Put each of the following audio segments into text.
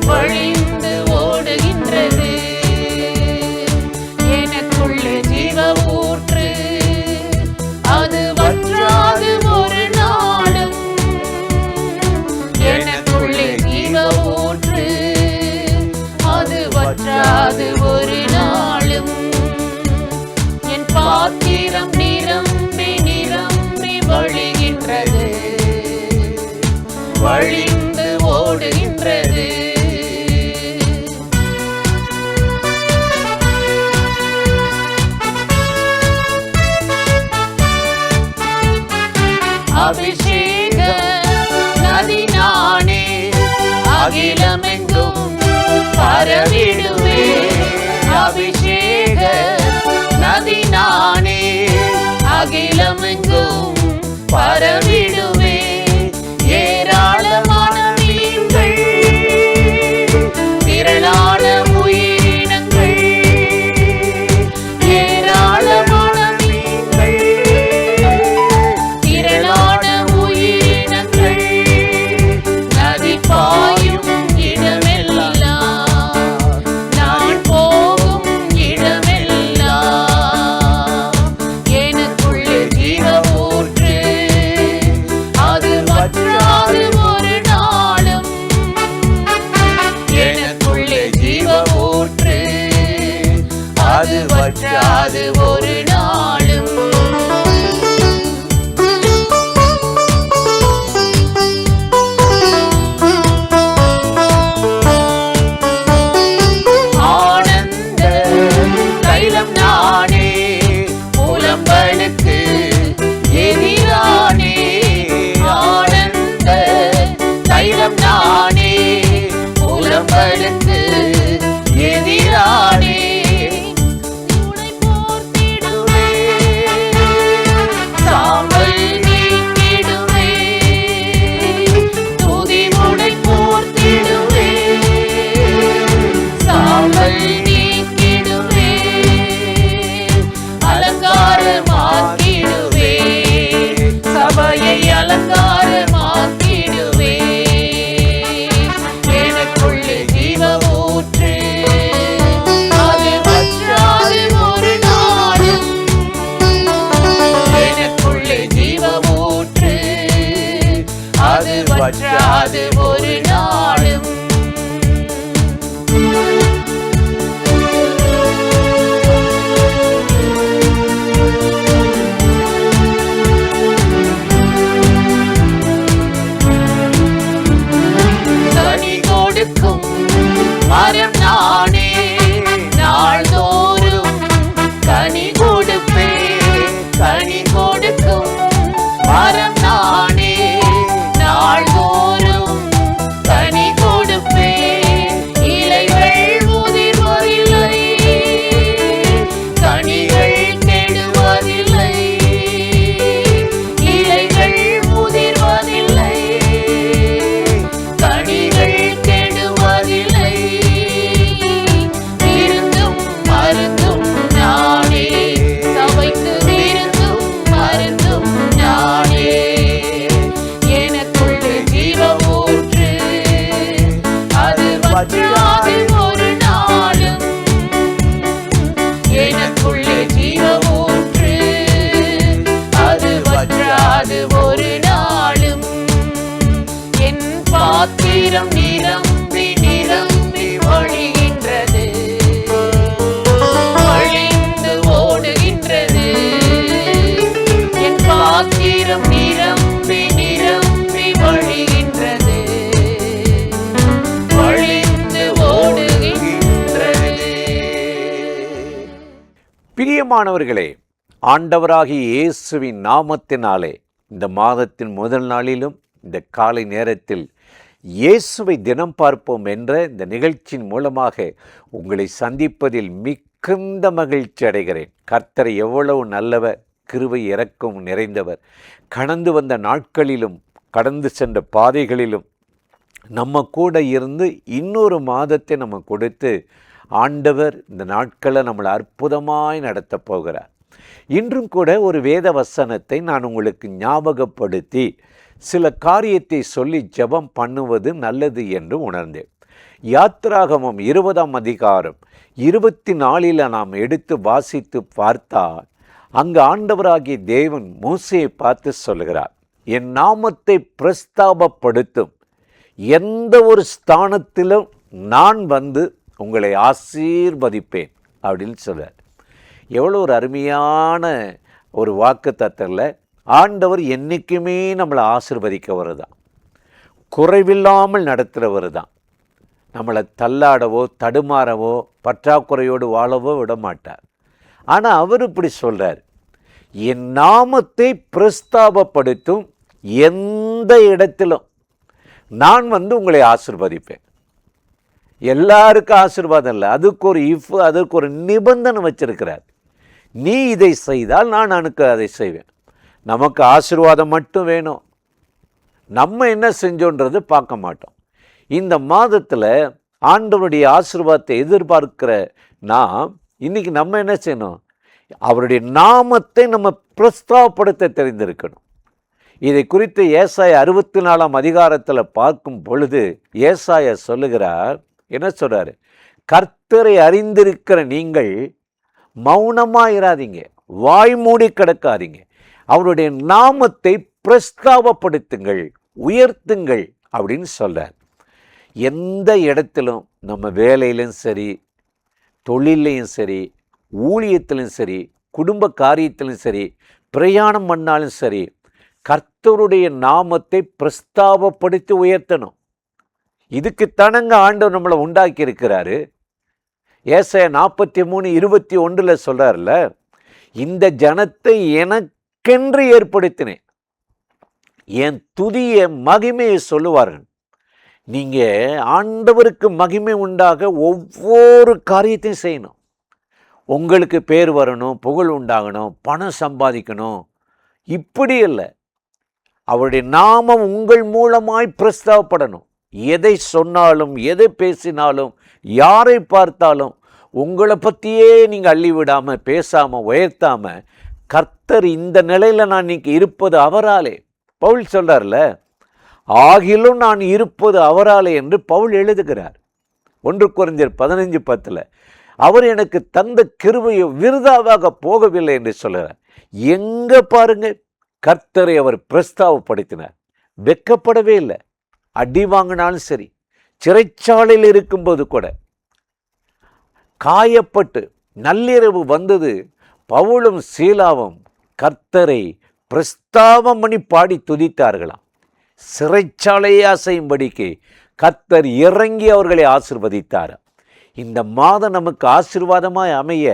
வழிந்து ஓடுகின்றது. எனக்குள்ளே ஜீவ ஊற்று, அது வற்றாது ஒரு நாளும். எனக்குள்ளே ஜீவ ஊற்று, அது வற்றாது ஒரு நாளும். என் பாத்திரம் நிரம்பி நிரம்பி வழிகின்றது, வழிந்து ஓடுகின்றது. அபிஷேக நதி நானே, அகிலமெங்கும் பரவிடுவே. அபிஷேக நதி நானே, அகிலமெங்கும் பரவிடுவே. ஏராளமான மீன்கள், திரளான உயிரினங்கள், ஏராளமான மீன்கள், திரளான உயிரினங்கள், நதி பாயும் இடமெல்லாம், நான் போகும் இடமெல்லாம், எனக்குள்ளே ஜீவ ஊற்று, அது வற்றாது ஒரு நாளும். எனக்குள்ளே ஜீவ ஊற்று, அது வற்றாது ஒரு நாளும். ஆனந்த தைலம் நானே, புலம்பலுக்கு எதிரானே. ஆனந்த தைலம் நானே, புலம்பலுக்கு எதிரானே. உனை போர்த்திடுவே, சாம்பல் நீக்கிடுவே. துதி உனை போர்த்திடுவே, சாம்பல் நீக்கிடுவே. அலங்காரமாக்கிடுவே, சபையை அலங்காரமாக்கிடுவே. எனக்குள்ளே ஜீவ ஊற்று, அது வற்றாது ஒரு நாளும். எனக்குள்ளே ஜீவ ஊற்று, அது வற்றாது ஒரு நாளும். கனி கொடுக்கும் மரம் நானே, நாள்தோறும் கனி கொடுப்பே. கனி கொடுக்கும் மரம் நானே, நாள்தோறும் கனி கொடுப்பே. இலைகள் உதிர்வதில்லை, கனிகள் கெடுவதில்லை. இலைகள் உதிர்வதில்லை, கனிகள் கெடுவதில்லை. விருந்தும் மருந்தும் நானே, சபைக்கு விருந்தும் மருந்தும் நானே. எனக்குள்ளே ஜீவ ஊற்று, அது வற்றாது ஒரு நாளும். எனக்குள்ளே ஜீவ ஊற்று, அது வற்றாது ஒரு நாளும். என் பாத்திரம் நிரம்பி நிரம்பி வழிகின்றது, வழிந்து ஓடுகின்றது. என் பாத்திரம் நிரம்பி நிரம்பி வழிகின்றது, வழிந்து ஓடுகின்றது. பிரியமானவர்களே, ஆண்டவராகிய இயேசுவின் நாமத்தினாலே இந்த மாதத்தின் முதல் நாளிலும் இந்த காலை நேரத்தில் இயேசுவை தினம் பார்ப்போம் என்ற இந்த நிகழ்ச்சியின் மூலமாக உங்களை சந்திப்பதில் மிகுந்த மகிழ்ச்சி அடைகிறேன். கர்த்தர் எவ்வளவு நல்லவர், கிருபை இரக்கம் நிறைந்தவர். கடந்து வந்த நாட்களிலும் கடந்து சென்ற பாதைகளிலும் நம்ம கூட இருந்து இன்னொரு மாதத்தை நம்ம கொடுத்து ஆண்டவர் இந்த நாட்களை நம்மளை அற்புதமாய் நடத்த போகிறார். இன்றும் கூட ஒரு வேத வசனத்தை நான் உங்களுக்கு ஞாபகப்படுத்தி சில காரியத்தை சொல்லி ஜெபம் பண்ணுவது நல்லது என்று உணர்ந்தேன். யாத்திராகமம் 20ஆம் அதிகாரம் 24 நாம் எடுத்து வாசித்து பார்த்தால் அங்கு ஆண்டவராகிய தேவன் மோசேயை பார்த்து சொல்லுகிறார், என் நாமத்தை பிரஸ்தாபப்படுத்தும் எந்த ஒரு ஸ்தானத்திலும் நான் வந்து உங்களை ஆசீர்வதிப்பேன் அப்படின்னு சொல்கிறார். எவ்வளோ ஒரு அருமையான ஒரு வாக்குத்தத்தத்தில் ஆண்டவர் என்றைக்குமே நம்மளை ஆசீர்வதிக்கவர் தான், குறைவில்லாமல் நடத்துகிறவர் தான். நம்மளை தள்ளாடவோ தடுமாறவோ பற்றாக்குறையோடு வாழவோ விட மாட்டார். ஆனால் அவர் இப்படி சொல்கிறார், என் நாமத்தை பிரஸ்தாபப்படுத்தும் எந்த இடத்திலும் நான் வந்து உங்களை ஆசீர்வதிப்பேன். எல்லாருக்கும் ஆசீர்வாதம் இல்லை, அதுக்கு ஒரு அதற்கு ஒரு நிபந்தனை வச்சிருக்கிறார். நீ இதை செய்தால் நான் அதை செய்வேன். நமக்கு ஆசீர்வாதம் மட்டும் வேணும், நம்ம என்ன செஞ்சோன்றது பார்க்க மாட்டோம். இந்த மாதத்தில் ஆண்டவருடைய ஆசீர்வாதத்தை எதிர்பார்க்கிற நாம் இன்னைக்கு நம்ம என்ன செய்யணும்? அவருடைய நாமத்தை நம்ம பிரஸ்தாபப்படுத்த தெரிந்திருக்கணும். இதை குறித்து ஏசாயா 64ஆம் அதிகாரத்தில் பார்க்கும் பொழுது ஏசாயா சொல்லுகிறார், என்ன சொல்றாரு? கர்த்தரை அறிந்திருக்கிற நீங்கள் மௌனமாயிராதீங்க, வாய் மூடி கிடக்காதீங்க, அவருடைய நாமத்தை பிரஸ்தாபப்படுத்துங்கள், உயர்த்துங்கள் அப்படின்னு சொல்றார். எந்த இடத்திலும் நம்ம வேலையிலும் சரி, தொழிலையும் சரி, ஊழியத்திலும் சரி, குடும்ப காரியத்திலும் சரி, பிரயாணம் பண்ணாலும் சரி, கர்த்தருடைய நாமத்தை பிரஸ்தாபப்படுத்தி உயர்த்தணும். இதுக்கு தனங்க ஆண்டவர் நம்மளை உண்டாக்கி இருக்கிறாரு. ஏசாயா 43:21 சொல்றாருல, இந்த ஜனத்தை எனக்கென்று ஏற்படுத்தினேன், என் துதிய மகிமையை சொல்லுவார்கள். நீங்க ஆண்டவருக்கு மகிமை உண்டாக ஒவ்வொரு காரியத்தையும் செய்யணும். உங்களுக்கு பேர் வரணும், புகழ் உண்டாகணும், பணம் சம்பாதிக்கணும், இப்படி இல்லை. அவருடைய நாமம் உங்கள் மூலமாய் பிரஸ்தாபப்படணும். எதை சொன்னாலும், எதை பேசினாலும், யாரை பார்த்தாலும் உங்களை பற்றியே நீங்கள் அள்ளி விடாமல், பேசாமல், உயர்த்தாமல், கர்த்தர் இந்த நிலையில் நான் இன்னைக்கு இருப்பது அவராலே. பவுல் சொல்றார்ல, ஆகிலும் நான் இருப்பது அவராலே என்று பவுல் எழுதுகிறார். 1 கொரிந்தியர் 15:10 அவர் எனக்கு தந்த கிருபையை விருதாவாக போகவில்லை என்று சொல்கிறார். எங்க பாருங்க, கர்த்தரை அவர் பிரஸ்தாபப்படுத்தினார், வெக்கப்படவே இல்லை. அடி வாங்கினாலும் சரி, சிறைச்சாலையில் இருக்கும்போது கூட, காயப்பட்டு நள்ளிரவு வந்தது, பவுலும் சீலாவும் கர்த்தரை பிரஸ்தாபம் பண்ணி பாடி துதித்தார்களாம். சிறைச்சாலையை அசையும்படிக்கு கர்த்தர் இறங்கி அவர்களை ஆசீர்வதித்தார். இந்த மாதம் நமக்கு ஆசீர்வாதமாய் அமைய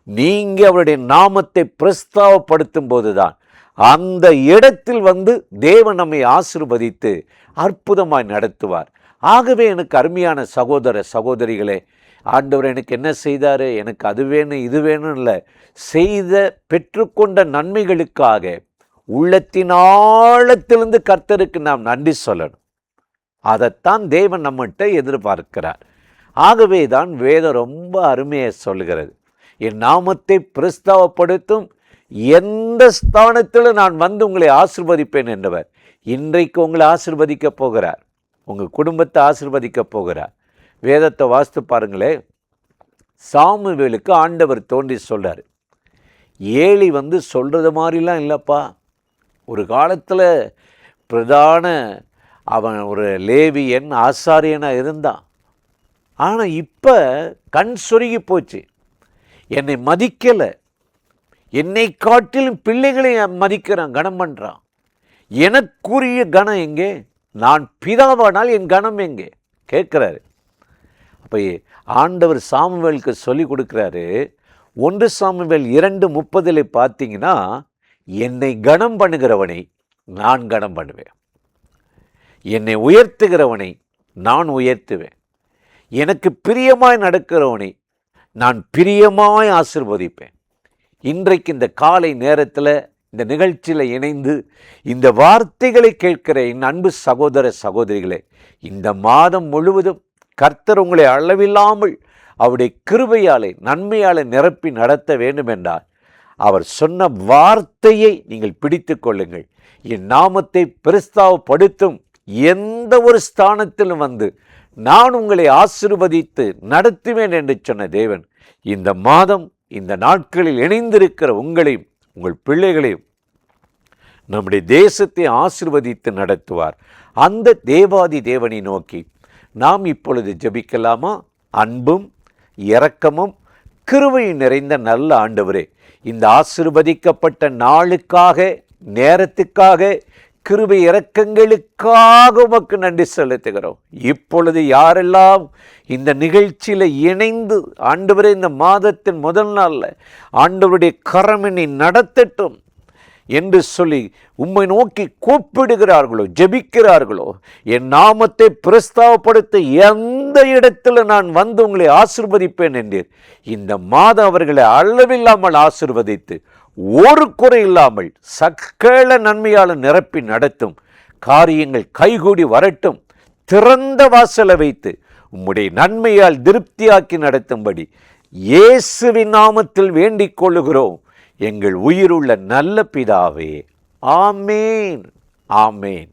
நீங்க அவருடைய நாமத்தை பிரஸ்தாபப்படுத்தும் போதுதான் அந்த இடத்தில் வந்து தேவன் நம்மை ஆசீர்வதித்து அற்புதமாய் நடத்துவார். ஆகவே எனக்கு அருமையான சகோதர சகோதரிகளே, ஆண்டவர் எனக்கு என்ன செய்தார், எனக்கு அது வேணும் இது வேணும் இல்லை, செய்த பெற்றுக்கொண்ட நன்மைகளுக்காக உள்ளத்தின் ஆழத்திலிருந்து கர்த்தருக்கு நாம் நன்றி சொல்லணும். அதைத்தான் தேவன் நம்மகிட்ட எதிர்பார்க்கிறார். ஆகவே தான் வேதம் ரொம்ப அருமையை சொல்கிறது, என் நாமத்தை பிரஸ்தாபப்படுத்தும் எந்த ஸ்தானத்தில் நான் வந்து உங்களை ஆசீர்வதிப்பேன் என்றவர். இன்றைக்கு உங்களை ஆசீர்வதிக்க போகிறார், உங்கள் குடும்பத்தை ஆசீர்வதிக்க போகிறார். வேதத்தை வாசித்து பாருங்களே, சாமுவேலுக்கு ஆண்டவர் தோன்றி சொல்றாரு, ஏலி வந்து சொல்கிறது மாதிரிலாம் இல்லைப்பா, ஒரு காலத்தில் பிரதான அவன் ஒரு லேவியன் ஆசாரியனாக இருந்தான், ஆனால் இப்போ கண் சொருகி போச்சு, என்னை மதிக்கலை, என்னை காட்டிலும் பிள்ளைகளை மதிக்கிறான், கனம் பண்ணுறான், எனக்குரிய கனம் எங்கே, நான் பிதாவானால் என் கனம் எங்கே கேட்குறாரு. அப்போ ஆண்டவர் சாமுவேலுக்கு சொல்லி கொடுக்குறாரு. 1 சாமுவேல் 2:30 பார்த்தீங்கன்னா, என்னை கனம் பண்ணுகிறவனை நான் கனம் பண்ணுவேன், என்னை உயர்த்துகிறவனை நான் உயர்த்துவேன், எனக்கு பிரியமாய் நடக்கிறவனை நான் பிரியமாய் ஆசீர்வதிப்பேன். இன்றைக்கு இந்த காலை நேரத்தில் இந்த நிகழ்ச்சியில் இணைந்து இந்த வார்த்தைகளை கேட்கிற என் அன்பு சகோதர சகோதரிகளே, இந்த மாதம் முழுவதும் கர்த்தர் உங்களை அளவில்லாமல் அவருடைய கிருபையாலே நன்மையாலே நிரப்பி நடத்த வேண்டும் என்றால் அவர் சொன்ன வார்த்தையை நீங்கள் பிடித்து கொள்ளுங்கள். என் நாமத்தை பிரஸ்தாபப்படுத்தும் எந்த ஒரு ஸ்தானத்திலும் வந்து நான் உங்களை ஆசீர்வதித்து நடத்துவேன் என்று சொன்ன தேவன் இந்த மாதம் இந்த நாட்களில் இணைந்திருக்கிற உங்களையும் உங்கள் பிள்ளைகளையும் நம்முடைய தேசத்தை ஆசீர்வதித்து நடத்துவார். அந்த தேவாதி தேவனை நோக்கி நாம் இப்பொழுது ஜெபிக்கலாமா? அன்பும் இரக்கமும் கிருபையும் நிறைந்த நல்ல ஆண்டவரே, இந்த ஆசீர்வதிக்கப்பட்ட நாளுக்காக, நேரத்துக்காக, கிருபை இரக்கங்களுக்காக உமக்கு நன்றி செலுத்துகிறோம். இப்பொழுது யாரெல்லாம் இந்த நிகழ்ச்சியில் இணைந்து ஆண்டவரே இந்த மாதத்தின் முதல் நாளில் ஆண்டவருடைய கரமினை நடத்தட்டும் என்று சொல்லி உம்மை நோக்கி கூப்பிடுகிறார்களோ, ஜெபிக்கிறார்களோ, என் நாமத்தை பிரஸ்தாவப்படுத்த எந்த இடத்துல நான் வந்து உங்களை ஆசீர்வதிப்பேன் என்றீர். இந்த மாதம் அவர்களை அளவில்லாமல் ஆசீர்வதித்து ஒரு குறை இல்லாமல் சகல நன்மையால் நிரப்பி நடத்தும். காரியங்கள் கைகூடி வரட்டும். திறந்த வாசலை வைத்து உம்முடைய நன்மையால் திருப்தியாக்கி நடத்தும்படி இயேசுவின் நாமத்தில் வேண்டிக் கொள்ளுகிறோம் எங்கள் உயிருள்ள நல்ல பிதாவே. ஆமேன், ஆமேன்.